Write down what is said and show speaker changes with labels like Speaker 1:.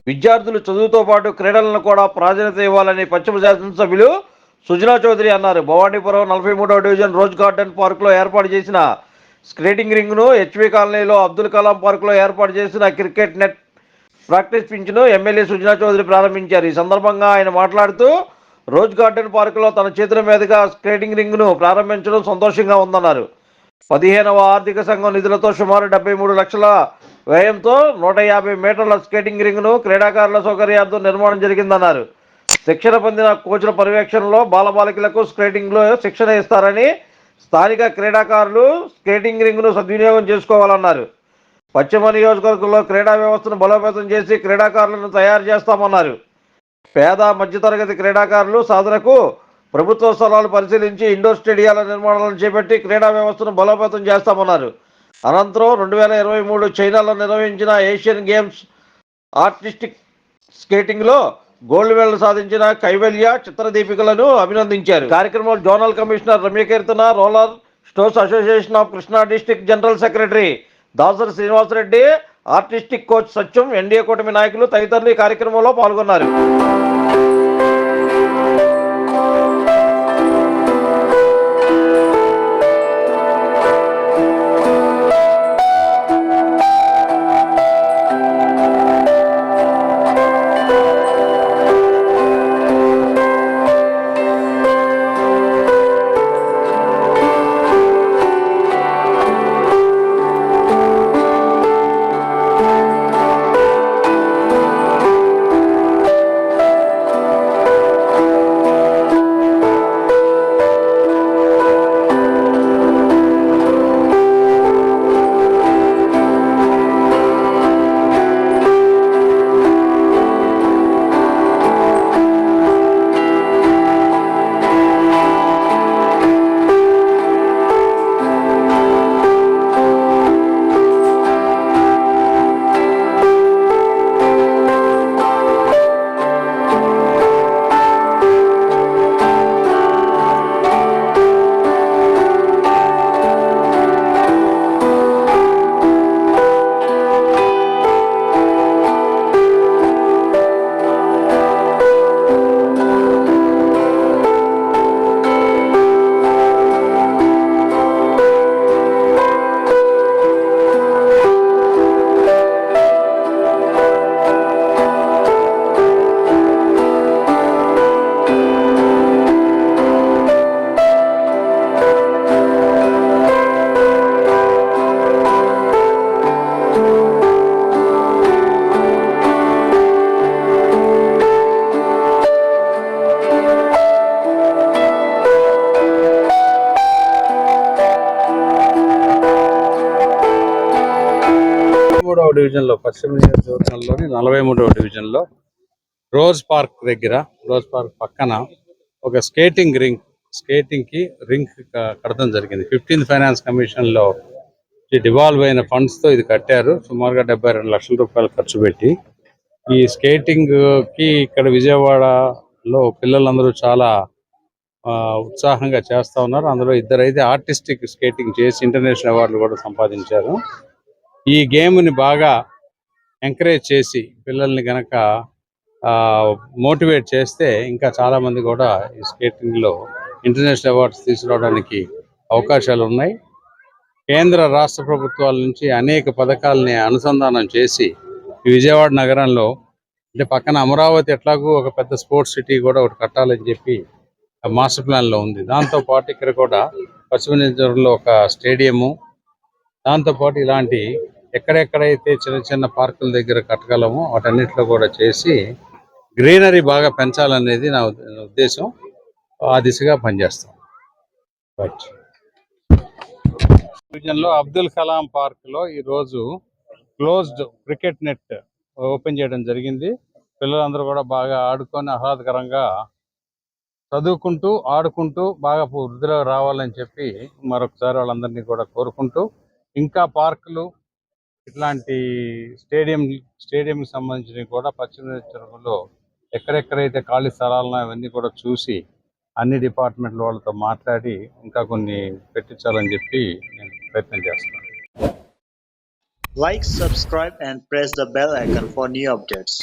Speaker 1: విద్యార్థులు చదువుతో పాటు క్రీడలను కూడా ప్రాధాన్యత ఇవ్వాలని పశ్చిమ శాసనసభ్యులు సుజనా చౌదరి అన్నారు. భవానీపురం 43వ డివిజన్ రోజ్ గార్డెన్ పార్కులో ఏర్పాటు చేసిన స్కేటింగ్ రింగ్ను, హెచ్వి కాలనీలో అబ్దుల్ కలాం పార్కులో ఏర్పాటు చేసిన క్రికెట్ నెట్ ప్రాక్టీస్ పిచ్ను ఎమ్మెల్యే సుజనా చౌదరి ప్రారంభించారు. ఈ సందర్భంగా ఆయన మాట్లాడుతూ రోజ్ గార్డెన్ పార్కులో తన చేతుల మీదుగా స్కేటింగ్ రింగ్ను ప్రారంభించడం సంతోషంగా ఉందన్నారు. 15వ ఆర్థిక సంఘం నిధులతో సుమారు 73 లక్షల వ్యయంతో 150 మీటర్ల స్కేటింగ్ రింగ్ను క్రీడాకారుల సౌకర్యార్థం నిర్మాణం జరిగిందన్నారు. శిక్షణ పొందిన కోచ్ల పర్యవేక్షణలో బాలబాలికలకు స్కేటింగ్లో శిక్షణ ఇస్తారని, స్థానిక క్రీడాకారులు స్కేటింగ్ రింగ్ను సద్వినియోగం చేసుకోవాలన్నారు. పశ్చిమ నియోజకవర్గంలో క్రీడా వ్యవస్థను బలోపేతం చేసి క్రీడాకారులను తయారు చేస్తామన్నారు. పేద మధ్యతరగతి క్రీడాకారులు సాధనకు ప్రభుత్వ స్థలాలు పరిశీలించి ఇండోర్ స్టేడియాల నిర్మాణాలను చేపట్టి క్రీడా వ్యవస్థను బలోపేతం చేస్తామన్నారు. అనంతరం 2023 చైనాలో నిర్వహించిన ఏషియన్ గేమ్స్ ఆర్టిస్టిక్ స్కేటింగ్లో గోల్డ్ మెడల్ సాధించిన కైవల్య, చిత్రదీపికలను అభినందించారు. కార్యక్రమంలో zonal commissioner Ramyakeerthana, roller stores association of Krishna district general secretary Dasari Srinivasa Reddy, artistic coach Satyam, NDA కూటమి నాయకులు తదితరులు ఈ కార్యక్రమంలో పాల్గొన్నారు.
Speaker 2: డివిజన్లో పశ్చిమ నియోజకవర్గంలోని 43వ డివిజన్లో రోజ్ పార్క్ దగ్గర, రోజ్ పార్క్ పక్కన ఒక స్కేటింగ్ కి రింగ్ కడతం జరిగింది. 15th ఫైనాన్స్ కమిషన్లో డివాల్వ్ అయిన ఫండ్స్తో ఇది కట్టారు. సుమారుగా 72 లక్షల రూపాయలు ఖర్చు పెట్టి ఈ స్కేటింగ్ కి ఇక్కడ విజయవాడలో పిల్లలందరూ చాలా ఉత్సాహంగా చేస్తూ ఉన్నారు. అందులో ఇద్దరైతే ఆర్టిస్టిక్ స్కేటింగ్ చేసి ఇంటర్నేషనల్ అవార్డులు కూడా సంపాదించారు. ఈ గేమ్ని బాగా ఎంకరేజ్ చేసి పిల్లల్ని గనక మోటివేట్ చేస్తే ఇంకా చాలామంది కూడా ఈ స్కేటింగ్లో ఇంటర్నేషనల్ అవార్డ్స్ తీసుకురావడానికి అవకాశాలు ఉన్నాయి. కేంద్ర రాష్ట్ర ప్రభుత్వాల నుంచి అనేక పథకాలని అనుసంధానం చేసి ఈ విజయవాడ నగరంలో, అంటే పక్కన అమరావతి ఎట్లాగూ ఒక పెద్ద స్పోర్ట్స్ సిటీ కూడా ఒకటి కట్టాలని చెప్పి మాస్టర్ ప్లాన్లో ఉంది. దాంతోపాటు ఇక్కడ కూడా పశ్చిమ నియోజకవర్గంలో ఒక స్టేడియము, దాంతోపాటు ఇలాంటి ఎక్కడెక్కడైతే చిన్న చిన్న పార్కుల దగ్గర కట్టగలమో వాటన్నిటిలో కూడా చేసి గ్రీనరీ బాగా పెంచాలనేది నా ఉద్దేశం. ఆ దిశగా పనిచేస్తాం. డివిజన్లో అబ్దుల్ కలాం పార్క్లో ఈరోజు క్లోజ్డ్ క్రికెట్ నెట్ ఓపెన్ చేయడం జరిగింది. పిల్లలందరూ కూడా బాగా ఆడుకొని ఆహ్లాదకరంగా చదువుకుంటూ ఆడుకుంటూ బాగా వృద్ధిలో రావాలని చెప్పి మరొకసారి వాళ్ళందరినీ కూడా కోరుకుంటూ, ఇంకా పార్కులు ఇట్లాంటి స్టేడియంకి సంబంధించినవి కూడా పశ్చిమ నియోజకవర్గంలో ఎక్కడెక్కడైతే ఖాళీ స్థలాలను అవన్నీ కూడా చూసి అన్ని డిపార్ట్మెంట్ల వాళ్ళతో మాట్లాడి ఇంకా కొన్ని పెట్టించాలని చెప్పి నేను ప్రయత్నం చేస్తాను.
Speaker 3: Like, subscribe and press the bell icon for new updates.